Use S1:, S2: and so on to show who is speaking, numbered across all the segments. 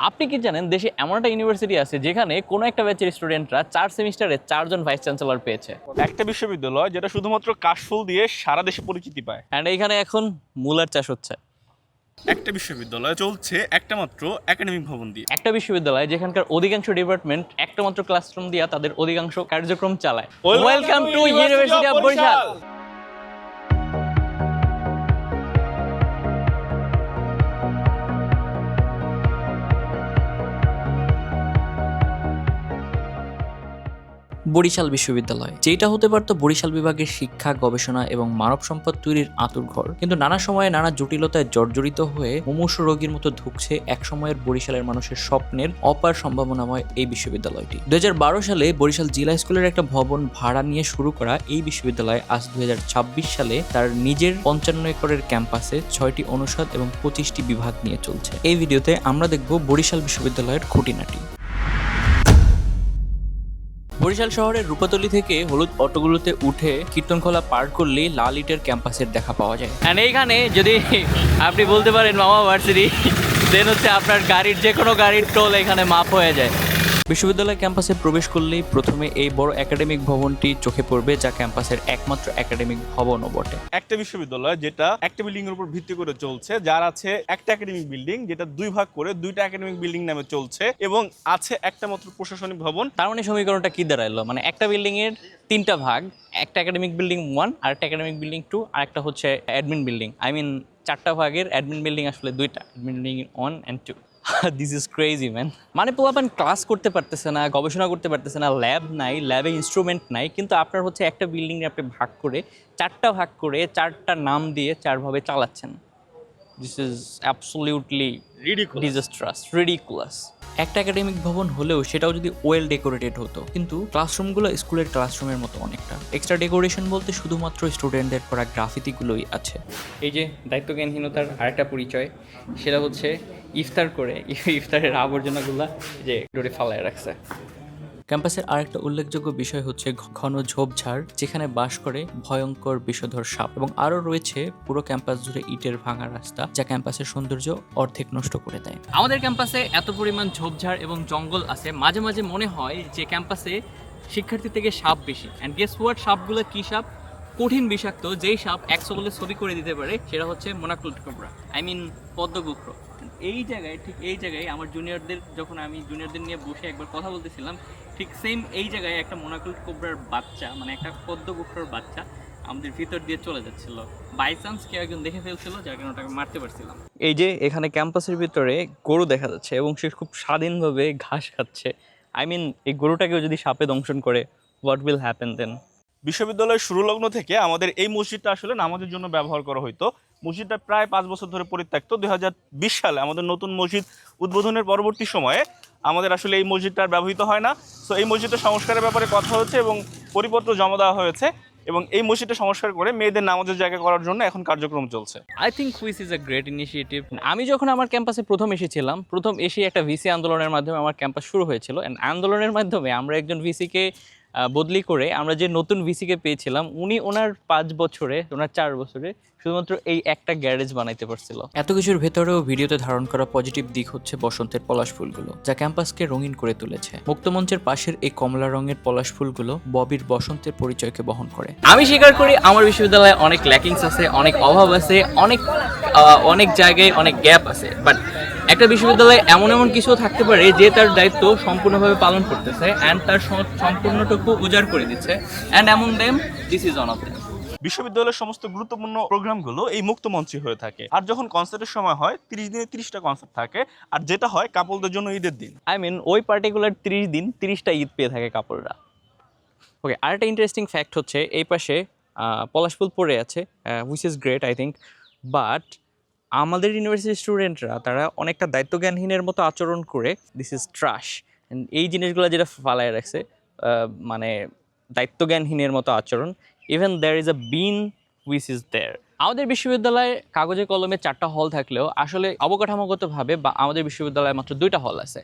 S1: আপনি কি জানেন দেশে এমন একটা ইউনিভার্সিটি আছে যেখানে কোনো একটা ব্যাচের স্টুডেন্টরা 4 সেমিস্টারে 4 জন ভাইস চ্যান্সেলর পেয়েছে।
S2: একটা বিশ্ববিদ্যালয় যেটা শুধুমাত্র কাশফুল দিয়ে সারা দেশে পরিচিতি পায়।
S1: অ্যান্ড এইখানে এখন মূলার চাষ হচ্ছে।
S2: একটা বিশ্ববিদ্যালয় চলছে একটা মাত্র একাডেমিক ভবন দিয়ে।
S1: একটা বিশ্ববিদ্যালয় যেখানকার অধিকাংশ ডিপার্টমেন্ট একটা মাত্র ক্লাসরুম দিয়ে তাদের অধিকাংশ কার্যক্রম চালায়। Welcome to university of Barishal.
S3: Barishal বিশ্ববিদ্যালয়, যেটা হতে পারতো বরিশাল বিভাগের শিক্ষা, গবেষণা এবং মানব সম্পদ তৈরির আঁতুড়ঘর, কিন্তু নানা সময়ে নানা জটিলতায় জর্জরিত হয়ে মুমূর্ষু রোগীর মতো ঢুকছে এক সময়ের বরিশালের মানুষের স্বপ্নের অপার সম্ভাবনাময় এই বিশ্ববিদ্যালয়টি। 2012 সালে বরিশাল জিলা স্কুলের একটা ভবন ভাড়া নিয়ে শুরু করা এই বিশ্ববিদ্যালয় আজ 2026 সালে তার নিজের 55 একরের ক্যাম্পাসে 6টি অনুষদ এবং 25টি বিভাগ নিয়ে চলছে। এই ভিডিওতে আমরা দেখব বরিশাল বিশ্ববিদ্যালয়ের খুঁটিনাটি। বরিশাল শহরের রূপাতলী থেকে হলুদ অটোগুলোতে উঠে কীর্তনখোলা পার করলেই লাল ইটের ক্যাম্পাসের দেখা পাওয়া যায়।
S1: অ্যান্ড এইখানে যদি আপনি বলতে পারেন মামা ভার্সিটি, দেন হচ্ছে আপনার গাড়ির যে কোনো গাড়ির টোল এখানে মাপ হয়ে যায়।
S3: বিশ্ববিদ্যালয় ক্যাম্পাসে প্রবেশ করলেই প্রথমে এই বড় একাডেমিক ভবনটি চোখে পড়বে, যা ক্যাম্পাসের একমাত্র একাডেমিক ভবনও বটে।
S2: একটা বিশ্ববিদ্যালয় যেটা একটা বিল্ডিং এর উপর ভিত্তি করে চলছে, যার আছে একটা একাডেমিক বিল্ডিং যেটা দুই ভাগ করে দুইটা একাডেমিক বিল্ডিং নামে চলছে, এবং আছে একটা মাত্র প্রশাসনিক ভবন।
S1: তার মানে সমীকরণটা কি দাঁড়াইলো? মানে একটা বিল্ডিং এর তিনটা ভাগ, একটা একাডেমিক বিল্ডিং 1, আর একটা একাডেমিক বিল্ডিং 2, আর একটা হচ্ছে অ্যাডমিন বিল্ডিং। আই মিন চারটা ভাগের অ্যাডমিন বিল্ডিং আসলে দুইটা, admin building 1 and 2। This is crazy man. মানে পোলাপান ক্লাস করতে পারতেছে না, গবেষণা করতে পারতেছে না, ল্যাব নাই, ল্যাবে ইনস্ট্রুমেন্ট নাই, কিন্তু আপনার হচ্ছে একটা বিল্ডিং আপনি ভাগ করে চারটা নাম দিয়ে চারভাবে চালাচ্ছেন। This is absolutely disastrous, ridiculous.
S3: একটা একাডেমিক ভবন হলেও সেটাও যদি ওয়েল ডেকোরেটেড হতো, কিন্তু ক্লাসরুমগুলো স্কুলের ক্লাসরুমের মতো অনেকটা। এক্সট্রা ডেকোরেশন বলতে শুধুমাত্র স্টুডেন্টদের করা গ্রাফিতিগুলোই আছে।
S1: এই যে দায়িত্বজ্ঞানহীনতার আরেকটা পরিচয়, সেটা হচ্ছে ইফতার করে ইফতারের আবর্জনাগুলা যে ডোরে ফালায় রাখছে।
S3: ক্যাম্পাসের আরেকটা উল্লেখযোগ্য বিষয় হচ্ছে ঘন ঝোপঝাড়, যেখানে বাস করে ভয়ঙ্কর বিষধর সাপ, এবং আরও রয়েছে পুরো ক্যাম্পাস জুড়ে ইটের ভাঙা রাস্তা, যা ক্যাম্পাসের সৌন্দর্য অর্ধেক নষ্ট করে দেয়।
S1: আমাদের ক্যাম্পাসে এত পরিমাণ ঝোপঝাড় এবং জঙ্গল আছে, মাঝে মাঝে মনে হয় যে ক্যাম্পাসে শিক্ষার্থী থেকে সাপ বেশি। অ্যান্ড গেস হোয়াট, সাপগুলো কী সাপ? কঠিন বিষাক্ত যেই সাপ 100 বলে ছবি করে দিতে পারে, সেটা হচ্ছে মোনাকুল কোবরা, আই মিন পদ্মগুক্র। এই জায়গায়, ঠিক এই জায়গায় আমার জুনিয়রদের, যখন আমি জুনিয়রদের নিয়ে বসে একবার কথা বলতেছিলাম, ঠিক সেম এই জায়গায় একটা মোনাকুল কোবরার বাচ্চা, মানে একটা পদ্মগুক্রর বাচ্চা আমাদের ভিতর দিয়ে চলে যাচ্ছিল। বাই চান্স কেউ একজন দেখে ফেলছিল, যার কারণে ওটাকে মারতে পারছিলাম। এই যে এখানে ক্যাম্পাসের ভিতরে গরু দেখা যাচ্ছে এবং সে খুব স্বাধীনভাবে ঘাস খাচ্ছে। আই মিন এই গরুটাকেও যদি সাপে দংশন করে, হোয়াট উইল হ্যাপেন দেন?
S2: বিশ্ববিদ্যালয়ের শুরু লগ্ন থেকে আমাদের এই মসজিদটা আসলে নামাজের জন্য ব্যবহার করা হতো। মসজিদটা প্রায় 5 বছর ধরে পরিত্যক্ত। 2020 সালে আমাদের নতুন মসজিদ উদ্বোধনের পরবর্তী সময়ে আমাদের আসলে এই মসজিদটা আর ব্যবহৃত হয় না। সো এই মসজিদটা সংস্কারের ব্যাপারে কথা হচ্ছে এবং পরিপত্র জমা দেওয়া হয়েছে, এবং এই মসজিদটা সংস্কার করে মেয়েদের নামাজের জায়গা করার জন্য এখন কার্যক্রম চলছে।
S1: I think which is a great initiative. আমি যখন আমার ক্যাম্পাসে প্রথম এসেছিলাম, প্রথম এসে একটা ভিসি আন্দোলনের মাধ্যমে আমার ক্যাম্পাস শুরু হয়েছিল। অ্যান্ড আন্দোলনের মাধ্যমে আমরা একজন ভিসিকে বদলি করে আমরা যে নতুন ভিসিকে পেয়েছিলাম, উনি ওনার 4 বছরে শুধুমাত্র এই একটা গ্যারেজ বানাইতে পারছিল।
S3: এত কিছুর ভেতরেও ভিডিওতে ধারণ করা পজিটিভ দিক হচ্ছে বসন্তের পলাশ ফুলগুলো, যা ক্যাম্পাসকে রঙিন করে তুলেছে। মুক্তমঞ্চের পাশের এই কমলা রঙের পলাশ ফুলগুলো ববির বসন্তের পরিচয়কে বহন করে।
S1: আমি স্বীকার করি আমার বিশ্ববিদ্যালয়ে অনেক ল্যাকিংস আছে, অনেক অভাব আছে, অনেক জায়গায় অনেক গ্যাপ আছে, বাট একটা বিশ্ববিদ্যালয়ে এমন কিছু থাকতে পারে যে তার দায়িত্ব সম্পূর্ণভাবে পালন করতেছে অ্যান্ড তার সম্পূর্ণটুকু উজাড় করে দিচ্ছে, অ্যান্ড এমন them this is one of them.
S2: বিশ্ববিদ্যালয়ের সমস্ত গুরুত্বপূর্ণ প্রোগ্রামগুলো এই মুক্ত মঞ্চে হয়ে থাকে। আর যখন কনসার্টের সময় হয়, 30 দিনে 30টা কনসার্ট থাকে, আর যেটা হয় কাপলদের জন্য ঈদের দিন।
S1: আই মিন ওই পার্টিকুলার 30 দিন 30টা ঈদ পেয়ে থাকে কাপড়রা। ওকে, আরেকটা ইন্টারেস্টিং ফ্যাক্ট হচ্ছে এই পাশে পলাশ ফুল পড়ে আছে, which is great I think, but আমাদের ইউনিভার্সিটির স্টুডেন্টরা তারা অনেকটা দায়িত্বজ্ঞানহীনের মতো আচরণ করে। This is trash. এই জিনিসগুলো যেটা ফালায় রাখছে, মানে দায়িত্বজ্ঞানহীনের মতো আচরণ। Even there is a bin which is there. আমাদের বিশ্ববিদ্যালয়ে কাগজে কলমে 4টা হল থাকলেও আসলে অবকাঠামোগতভাবে বা আমাদের বিশ্ববিদ্যালয়ে মাত্র 2টা হল আছে।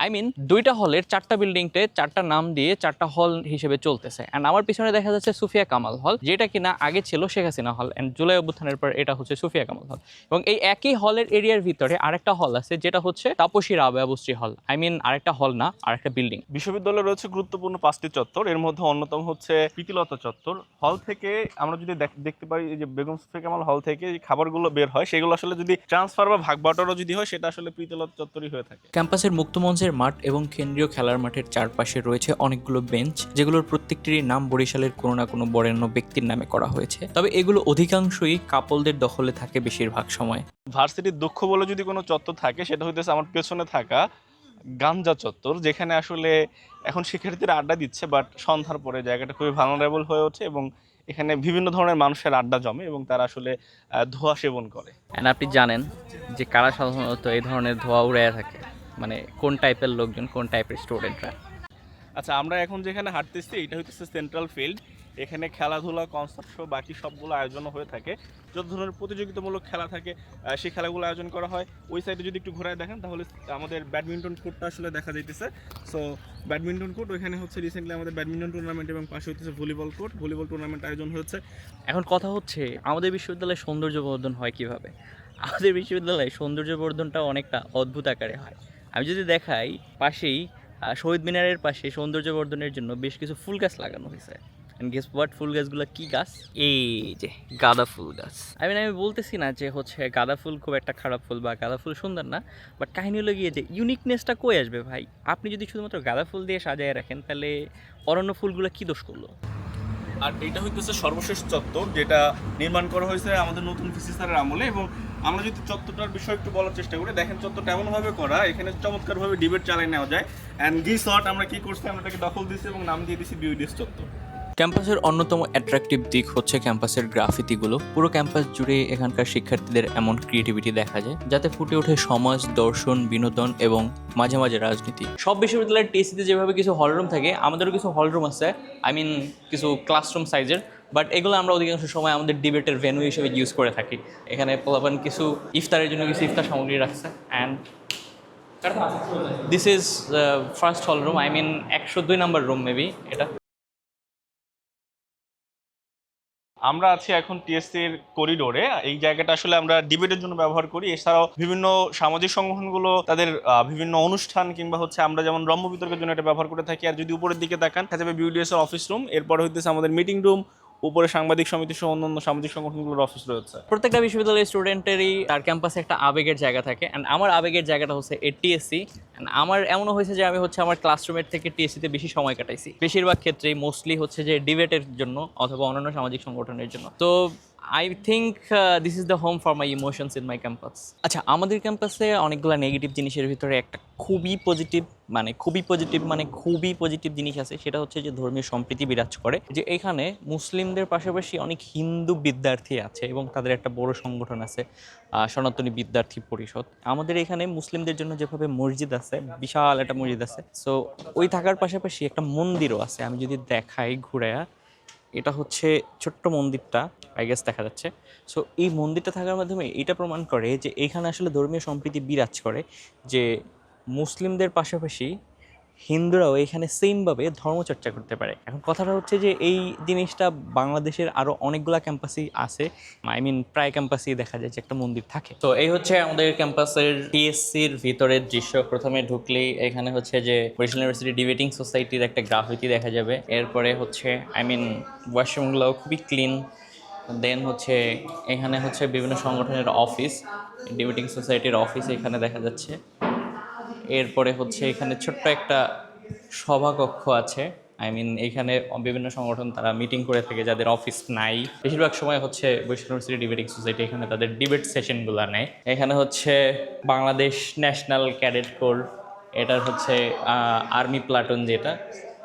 S1: আই মিন দুইটা হলের 4টা বিল্ডিংতে 4টা নাম দিয়ে 4টা হল হিসেবে চলতেছে। অ্যান্ড আমার পিছনে দেখা যাচ্ছে সুফিয়া কামাল হল, যেটা কিনা আগে ছিল শেখ হাসিনা হল, অ্যান্ড জুলাই অভ্যুত্থানের পর এটা হচ্ছে সুফিয়া কামাল হল। এবং এই একই হলের এরিয়ার ভিতরে আরেকটা হল আছে যেটা হচ্ছে তাপসী রাবেয়া বুস্রী হল। আই মিন আরেকটা হল না, আরেকটা বিল্ডিং।
S2: বিশ্ববিদ্যালয়ে রয়েছে গুরুত্বপূর্ণ 5টি চত্বর, এর মধ্যে অন্যতম হচ্ছে প্রীতিলতা চত্বর। হল থেকে আমরা যদি দেখতে পারি যে বেগম সুফিয়া কামাল হল থেকে যে খাবারগুলো বের হয় সেগুলো আসলে যদি ট্রান্সফার বা ভাগ বাটোয়ারা যদি হয় সেটা আসলে প্রীতিলতা চত্বরই হয়ে থাকে।
S3: ক্যাম্পাসের মুক্তমঞ্চের মাঠ এবং কেন্দ্রীয় খেলার মাঠের চারপাশে রয়েছে অনেকগুলো বেঞ্চ, যেগুলোর প্রত্যেকটিরই নাম বরিশালের কোনো না কোনো বরেণ্য ব্যক্তির নামে করা হয়েছে। তবে এগুলো অধিকাংশই কাপলদের দখলে থাকে বেশিরভাগ সময়।
S2: ভার্সিটির দক্ষ বলে যদি কোনো চত্বর থাকে সেটা হইতেছে আমার পেছনে থাকা গাঞ্জা চত্বর, যেখানে আসলে এখন শিক্ষার্থীরা আড্ডা দিচ্ছে, বাট সন্ধ্যার পরে জায়গাটা খুবই ভালনারেবল হয়ে ওঠে এবং এখানে বিভিন্ন ধরনের মানুষের আড্ডা জমে এবং তারা আসলে ধোঁয়া সেবন করে।
S1: অ্যান্ড আপনি জানেন যে কারা সাধারণত এই ধরনের ধোঁয়া উড়াইয়া থাকে, মানে কোন টাইপের লোকজন, কোন টাইপের স্টুডেন্টরা।
S2: আচ্ছা, আমরা এখন যেখানে হাঁটতেছি এটা হচ্ছে সেন্ট্রাল ফিল্ড। এখানে খেলাধুলা, কনসার্ট শো, বাকি সবগুলো আয়োজন হয়ে থাকে। যত ধরনের প্রতিযোগিতামূলক খেলা থাকে সেই খেলাগুলো আয়োজন করা হয়। ওই সাইডে যদি একটু ঘোরায় দেখেন তাহলে আমাদের ব্যাডমিন্টন কোর্টটা আসলে দেখা যাইতেছে। সো ব্যাডমিন্টন কোর্ট, ওইখানে হচ্ছে রিসেন্টলি আমাদের ব্যাডমিন্টন টুর্নামেন্ট এবং পাশে হচ্ছে ভলিবল কোর্ট, ভলিবল টুর্নামেন্ট আয়োজন হয়েছে।
S1: এখন কথা হচ্ছে আমাদের বিশ্ববিদ্যালয়ে সৌন্দর্যবর্ধন হয় কিভাবে? আমাদের বিশ্ববিদ্যালয়ে সৌন্দর্যবর্ধনটা অনেকটা অদ্ভুত আকারে হয়। আমি যদি দেখাই, পাশেই শহীদ মিনারের পাশে সৌন্দর্যবর্ধনের জন্য বেশ কিছু ফুল গাছ লাগানো হয়েছে। অ্যান্ড গেস হোয়াট, ফুল গাছগুলো কী গাছ? এই যে গাঁদা ফুল গাছ। আমি বলতেছি না যে হচ্ছে গাঁদা ফুল খুব একটা খারাপ ফুল বা গাঁদা ফুল সুন্দর না, বাট কাহিনী হলো গিয়ে যে ইউনিকনেসটা কই আসবে ভাই? আপনি যদি শুধুমাত্র গাঁদা ফুল দিয়ে সাজায় রাখেন তাহলে অরণ্য ফুলগুলো কী দোষ করলো?
S2: আর এটা হইতেছে সর্বশেষ চত্বর, যেটা নির্মাণ করা হয়েছে আমাদের নতুন ভিসি স্যারের আমলে। এবং আমরা যদি চত্বরটার বিষয়ে একটু বলার চেষ্টা করি, দেখেন চত্বরটা এমনভাবে করা, এখানে চমৎকারভাবে ডিবেট চালিয়ে নেওয়া যায়। অ্যান্ড দিস শট আমরা কি করছি, আমরা এটাকে দখল দিয়েছি এবং নাম দিয়ে দিয়েছি বিউডিএস চত্বর।
S3: ক্যাম্পাসের অন্যতম অ্যাট্রাকটিভ দিক হচ্ছে ক্যাম্পাসের গ্রাফিতিগুলো। পুরো ক্যাম্পাস জুড়ে এখানকার শিক্ষার্থীদের এমন ক্রিয়েটিভিটি দেখা যায় যাতে ফুটে ওঠে সমাজ, দর্শন, বিনোদন এবং মাঝে মাঝে রাজনীতি।
S1: সব বিশ্ববিদ্যালয়ের টিএসসিতে যেভাবে কিছু হলরুম থাকে, আমাদেরও কিছু হলরুম আছে, আই মিন কিছু ক্লাসরুম সাইজের, বাট এগুলো আমরা অধিকাংশ সময় আমাদের ডিবেটের ভেন্যু হিসেবে ইউজ করে থাকি। এখানে পোলাপান কিছু ইফতারের জন্য কিছু ইফতার সামগ্রী রাখছে। And this is first hall room, I mean 102 number room maybe এটা।
S2: আমরা আছি এখন টিএসসির করিডোরে। এই জায়গাটা আসলে আমরা ডিবেটের জন্য ব্যবহার করি। এছাড়াও বিভিন্ন সামাজিক সংগঠনগুলো তাদের বিভিন্ন অনুষ্ঠান কিংবা হচ্ছে আমরা যেমন রম্য বিতর্কের জন্য এটা ব্যবহার করে থাকি। আর যদি উপরের দিকে তাকান দেখা যাবে বিউডিএস এর অফিস রুম, এরপরে হইতেছে আমাদের মিটিং রুম, উপরে সাংবাদিক সমিতি সহ অন্যান্য সামাজিক সংগঠনগুলোর অফিস রয়েছে।
S1: প্রত্যেকটা বিশ্ববিদ্যালয়ের স্টুডেন্টেরই তার ক্যাম্পাসে একটা আবেগের জায়গা থাকে। অ্যান্ড আমার আবেগের জায়গাটা হচ্ছে টিএসসি। অ্যান্ড আমার এমনও হয়েছে যে আমি হচ্ছে আমার ক্লাসরুমের থেকে টিএসসিতে বেশি সময় কাটাইছি। বেশিরভাগ ক্ষেত্রেই মোস্টলি হচ্ছে যে ডিবেটের জন্য অথবা অন্যান্য সামাজিক সংগঠনের জন্য। তো I think this is the home for my emotions in my campus. আচ্ছা, আমাদের ক্যাম্পাসে অনেকগুলো নেগেটিভ জিনিসের ভিতরে একটা খুবই পজিটিভ জিনিস আছে, সেটা হচ্ছে যে ধর্মীয় সম্প্রীতি বিরাজ করে। যে এখানে মুসলিমদের পাশাপাশি অনেক হিন্দু বিদ্যার্থী আছে এবং তাদের একটা বড় সংগঠন আছে, সনাতনী বিদ্যার্থী পরিষদ। আমাদের এখানে মুসলিমদের জন্য যেভাবে মসজিদ আছে, বিশাল একটা মসজিদ আছে, সো ওই থাকার পাশাপাশি একটা মন্দিরও আছে। আমি যদি দেখাই ঘুরায়া, এটা হচ্ছে ছোট্ট মন্দিরটা, আই গেস দেখা যাচ্ছে। সো এই মন্দিরটা থাকার মাধ্যমে এটা প্রমাণ করে যে এখানে আসলে ধর্মীয় সম্প্রীতি বিরাজ করে, যে মুসলিমদের পাশাপাশি হিন্দুরাও এখানে সেমভাবে ধর্মচর্চা করতে পারে। এখন কথাটা হচ্ছে যে এই জিনিসটা বাংলাদেশের আরও অনেকগুলো ক্যাম্পাসেই আছে, আই মিন প্রায় ক্যাম্পাসেই দেখা যায় যে একটা মন্দির থাকে। তো এই হচ্ছে আমাদের ক্যাম্পাসের টিএসসির ভিতরের দৃশ্য। প্রথমে ঢুকলেই এখানে হচ্ছে যে বরিশাল ইউনিভার্সিটি ডিবেটিং সোসাইটির একটা গ্রাফিতি দেখা যাবে। এরপরে হচ্ছে আই মিন ওয়াশরুমগুলোও খুবই ক্লিন। দেন হচ্ছে এখানে হচ্ছে বিভিন্ন সংগঠনের অফিস, ডিবেটিং সোসাইটির অফিস এখানে দেখা যাচ্ছে। এরপরে হচ্ছে এখানে ছোট্ট একটা সভাকক্ষ আছে, আই মিন এখানে বিভিন্ন সংগঠন তারা মিটিং করে থাকে যাদের অফিস নাই। বেশিরভাগ সময় হচ্ছে বরিশাল ইউনিভার্সিটি ডিবেটিং সোসাইটি এখানে তাদের ডিবেট সেশনগুলো নেয়। এখানে হচ্ছে বাংলাদেশ ন্যাশনাল ক্যাডেট কোর, এটার হচ্ছে আর্মি প্লাটুন যেটা,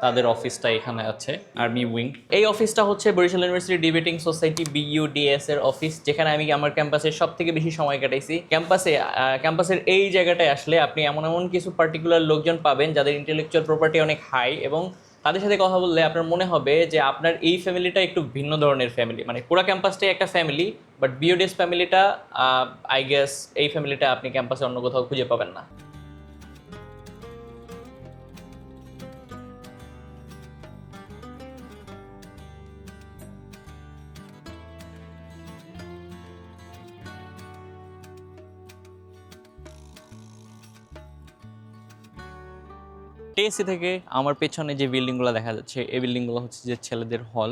S1: তাদের অফিসটা এখানে আছে, আর্মি উইং। এই অফিসটা হচ্ছে Barishal university debating society BUDS এর অফিস, যেখানে আমি আমার ক্যাম্পাসের সব থেকে বেশি সময় কাটাইছি। ক্যাম্পাসের এই জায়গাটায় আসলে আপনি এমন কিছু পার্টিকুলার লোকজন পাবেন যাদের ইন্টেলেকচুয়াল প্রপার্টি অনেক হাই, এবং তাদের সাথে কথা বললে আপনার মনে হবে যে আপনার এই ফ্যামিলিটা একটু ভিন্ন ধরনের ফ্যামিলি। মানে পুরো ক্যাম্পাসটাই একটা ফ্যামিলি, বাট BUDS ফ্যামিলিটা আই গেস এই ফ্যামিলিটা আপনি ক্যাম্পাসে অন্য কোথাও খুঁজে পাবেন না। টিএসসি থেকে আমার পেছনে যে বিল্ডিংগুলো দেখা যাচ্ছে এই বিল্ডিংগুলো হচ্ছে যে ছেলেদের হল,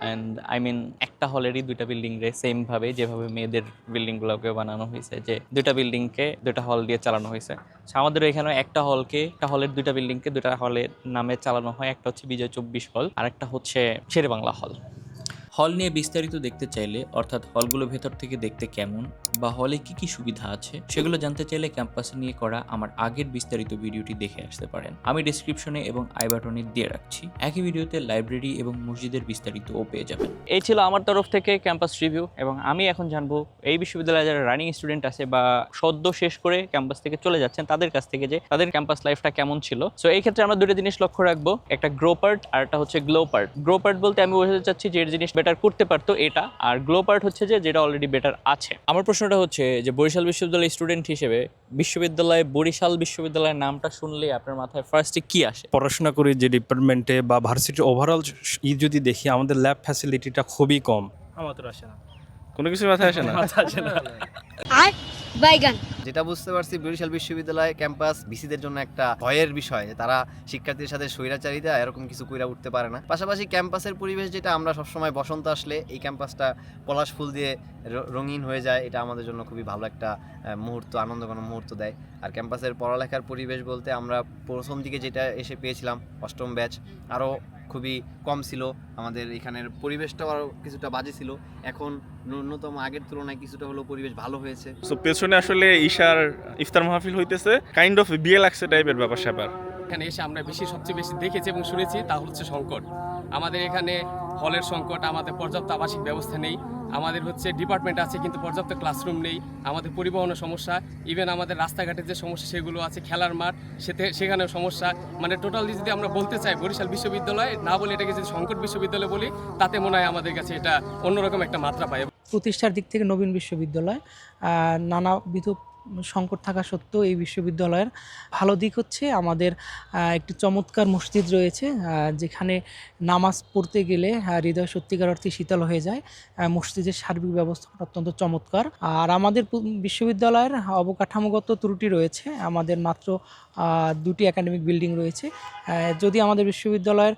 S1: অ্যান্ড আই মিন একটা হলেরই দুইটা বিল্ডিং রে সেমভাবে যেভাবে মেয়েদের বিল্ডিংগুলোকে বানানো হয়েছে, যে দুইটা বিল্ডিংকে দুইটা হল দিয়ে চালানো হয়েছে। আমাদের এখানে একটা হলের দুইটা বিল্ডিংকে দুইটা হলের নামে চালানো হয়। একটা হচ্ছে বিজয় 24 হল আর একটা হচ্ছে শেরে বাংলা হল।
S3: হল নিয়ে বিস্তারিত দেখতে চাইলে, অর্থাৎ হলগুলো ভেতর থেকে দেখতে কেমন বা হলে কি কি সুবিধা আছে সেগুলো জানতে চাইলে ক্যাম্পাস নিয়ে করা আমার আগের বিস্তারিত ভিডিওটি দেখে আসতে পারেন। আমি ডেসক্রিপশনে এবং আই বাটনে দিয়ে রাখছি। একই ভিডিওতে লাইব্রেরি এবং মসজিদের বিস্তারিতও পেয়ে যাবেন।
S1: এই ছিল আমার তরফ থেকে ক্যাম্পাস রিভিউ, এবং আমি এখন জানবো এই বিশ্ববিদ্যালয়ে যারা রানিং স্টুডেন্ট আছে বা সদ্য শেষ করে ক্যাম্পাস থেকে চলে যাচ্ছেন তাদের কাছ থেকে যে তাদের ক্যাম্পাস লাইফটা কেমন ছিল। সো এই ক্ষেত্রে আমরা দুটো জিনিস লক্ষ্য রাখবো, একটা গ্রো পার্ট আর একটা হচ্ছে গ্লো পার্ট। গ্রো পার্ট বলতে আমি বোঝাতে চাচ্ছি যে জিনিস বেটার করতে পারতো এটা, আর গ্লো পার্ট হচ্ছে যে যেটা অলরেডি বেটার আছে। আমার প্রশ্নটা হচ্ছে যে বরিশাল বিশ্ববিদ্যালয়ের স্টুডেন্ট হিসেবে বরিশাল বিশ্ববিদ্যালয়ের নামটা শুনলে আপনার মাথায় ফার্স্টে কি আসে?
S4: পড়াশোনা করি যে ডিপার্টমেন্টে বা ভার্সিটির ওভারঅল যদি দেখি আমাদের ল্যাব ফ্যাসিলিটিটা খুবই কম।
S5: আমার তো আসে না,
S2: কোনো কিছু মাথায় আসে না।
S6: আর বাইগান।
S7: যেটা বুঝতে পারছি বরিশাল বিশ্ববিদ্যালয় ক্যাম্পাস ভিসিদের জন্য একটা ভয়ের বিষয়, যে তারা শিক্ষার্থীদের সাথে স্বৈরাচারিতা এরকম কিছু কইরা উঠতে পারে না। পাশাপাশি ক্যাম্পাসের পরিবেশ যেটা আমরা সবসময় বসন্ত আসলে এই ক্যাম্পাসটা পলাশ ফুল দিয়ে রঙিন হয়ে যায়, এটা আমাদের জন্য খুবই ভালো একটা মুহূর্ত, আনন্দঘন মুহূর্ত দেয়। আর ক্যাম্পাসের পড়ালেখার পরিবেশ বলতে আমরা প্রথম দিকে যেটা এসে পেয়েছিলাম অষ্টম ব্যাচ, আরও খুবই কম ছিল, আমাদের এখানের পরিবেশটাও আরও কিছুটা বাজে ছিল। এখন ন্যূনতম আগের তুলনায় কিছুটা হলেও পরিবেশ ভালো হয়েছে।
S2: সো পেছনে আসলে ঈশার ইফতার মাহফিল হইতেছে, কাইন্ড অফ বিয়ে লাগছে টাইপের ব্যাপার স্যাপার।
S5: এখানে এসে আমরা সবচেয়ে বেশি দেখেছি এবং শুনেছি তা হচ্ছে সংকট। আমাদের এখানে হলের সংকট, আমাদের পর্যাপ্ত আবাসিক ব্যবস্থা নেই, আমাদের হচ্ছে ডিপার্টমেন্ট আছে কিন্তু পর্যাপ্ত ক্লাসরুম নেই, আমাদের পরিবহনের সমস্যা, ইভেন আমাদের রাস্তাঘাটের যে সমস্যা সেগুলো আছে, খেলার মাঠ সেখানেও সমস্যা। মানে টোটালি যদি আমরা বলতে চাই বরিশাল বিশ্ববিদ্যালয় না বলে এটাকে যদি সংকট বিশ্ববিদ্যালয় বলি, তাতে মনে হয় আমাদের কাছে এটা অন্যরকম একটা মাত্রা পায়।
S8: প্রতিষ্ঠার দিক থেকে নবীন বিশ্ববিদ্যালয়, নানাবিধ সংকট থাকা সত্ত্বেও এই বিশ্ববিদ্যালয়ের ভালো দিক হচ্ছে আমাদের একটি চমৎকার মসজিদ রয়েছে, যেখানে নামাজ পড়তে গেলে হৃদয় সত্যিকার অর্থে শীতল হয়ে যায়। মসজিদের সার্বিক ব্যবস্থা অত্যন্ত চমৎকার। আর আমাদের বিশ্ববিদ্যালয়ের অবকাঠামোগত ত্রুটি রয়েছে, আমাদের মাত্র 2টি একাডেমিক বিল্ডিং রয়েছে। যদি আমাদের বিশ্ববিদ্যালয়ের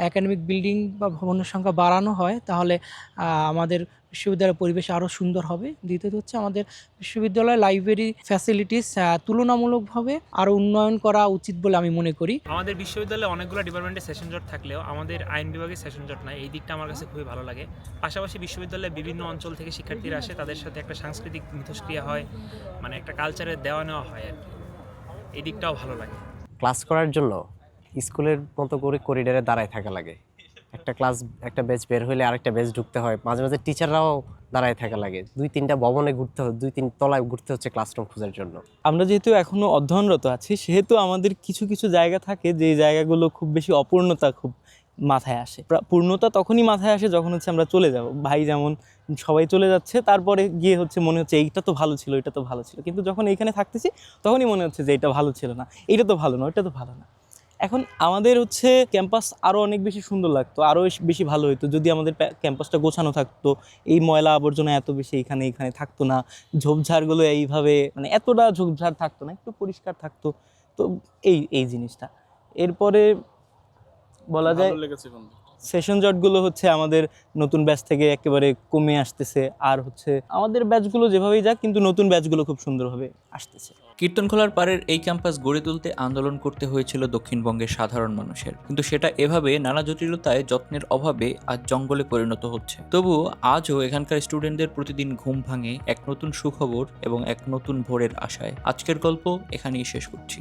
S8: একাডেমিক বিল্ডিং বা ভবনের সংখ্যা বাড়ানো হয় তাহলে আমাদের বিশ্ববিদ্যালয়ের পরিবেশ আরও সুন্দর হবে। দ্বিতীয়ত হচ্ছে আমাদের বিশ্ববিদ্যালয়ের লাইব্রেরি ফ্যাসিলিটিস তুলনামূলকভাবে আরও উন্নয়ন করা উচিত বলে আমি মনে করি।
S9: আমাদের বিশ্ববিদ্যালয়ে অনেকগুলো ডিপার্টমেন্টে সেশন জট থাকলেও আমাদের আইন বিভাগে সেশন জট নাই, এই দিকটা আমার কাছে খুবই ভালো লাগে। পাশাপাশি বিশ্ববিদ্যালয়ে বিভিন্ন অঞ্চল থেকে শিক্ষার্থীরা আসে, তাদের সাথে একটা সাংস্কৃতিক মিথস্ক্রিয়া হয়, মানে একটা কালচারের দেওয়া নেওয়া হয় আর কি, এই দিকটাও ভালো লাগে।
S10: ক্লাস করার জন্য স্কুলের মতো করে করিডোরে দাঁড়ায় থাকা লাগে, একটা ব্যাচ বের হলে আরেকটা ব্যাচ ঢুকতে হয়, মাঝে মাঝে টিচাররাও দাঁড়ায় থাকা লাগে, 2-3টা ভবনে ঘুরতে হয়, 2-3 তলায় ঘুরতে হচ্ছে ক্লাসরুম খোঁজার জন্য।
S11: আমরা যেহেতু এখনো অধ্যয়নরত আছি সেহেতু আমাদের কিছু কিছু জায়গা থাকে যে জায়গাগুলো খুব বেশি অপূর্ণতা খুব মাথায় আসে। পূর্ণতা তখনই মাথায় আসে যখন হচ্ছে আমরা চলে যাব, ভাই যেমন সবাই চলে যাচ্ছে, তারপরে গিয়ে হচ্ছে মনে হচ্ছে এইটা তো ভালো ছিল, এটা তো ভালো ছিল, কিন্তু যখন এইখানে থাকতেছি তখনই মনে হচ্ছে যে এটা ভালো ছিল না, এইটা তো ভালো না, ওইটা তো ভালো না। এখন আমাদের হচ্ছে ক্যাম্পাস আরও অনেক বেশি সুন্দর লাগতো, আরও বেশি ভালো হতো যদি আমাদের ক্যাম্পাসটা গোছানো থাকতো, এই ময়লা আবর্জনা এত বেশি এখানে থাকতো না, ঝোপঝাড়গুলো এইভাবে মানে এতটা ঝোপঝাড় থাকতো না, একটু পরিষ্কার থাকতো। তো এই জিনিসটা এরপরে বলা যায় সেশন জটগুলো হচ্ছে আমাদের নতুন ব্যাচ থেকে একেবারে কমে আসতেছে, আর হচ্ছে আমাদের ব্যাচগুলো যেভাবেই যাক কিন্তু নতুন ব্যাচগুলো খুব সুন্দরভাবে আসতেছে।
S3: কীর্তনখোলার পাড়ের এই ক্যাম্পাস গড়ে তুলতে আন্দোলন করতে হয়েছিল দক্ষিণবঙ্গের সাধারণ মানুষের, কিন্তু সেটা এভাবে নানা জটিলতায় যত্নের অভাবে আজ জঙ্গলে পরিণত হচ্ছে। তবুও আজও এখানকার স্টুডেন্টদের প্রতিদিন ঘুম ভাঙে এক নতুন সুখবর এবং এক নতুন ভোরের আশায়। আজকের গল্প এখানেই শেষ করছি।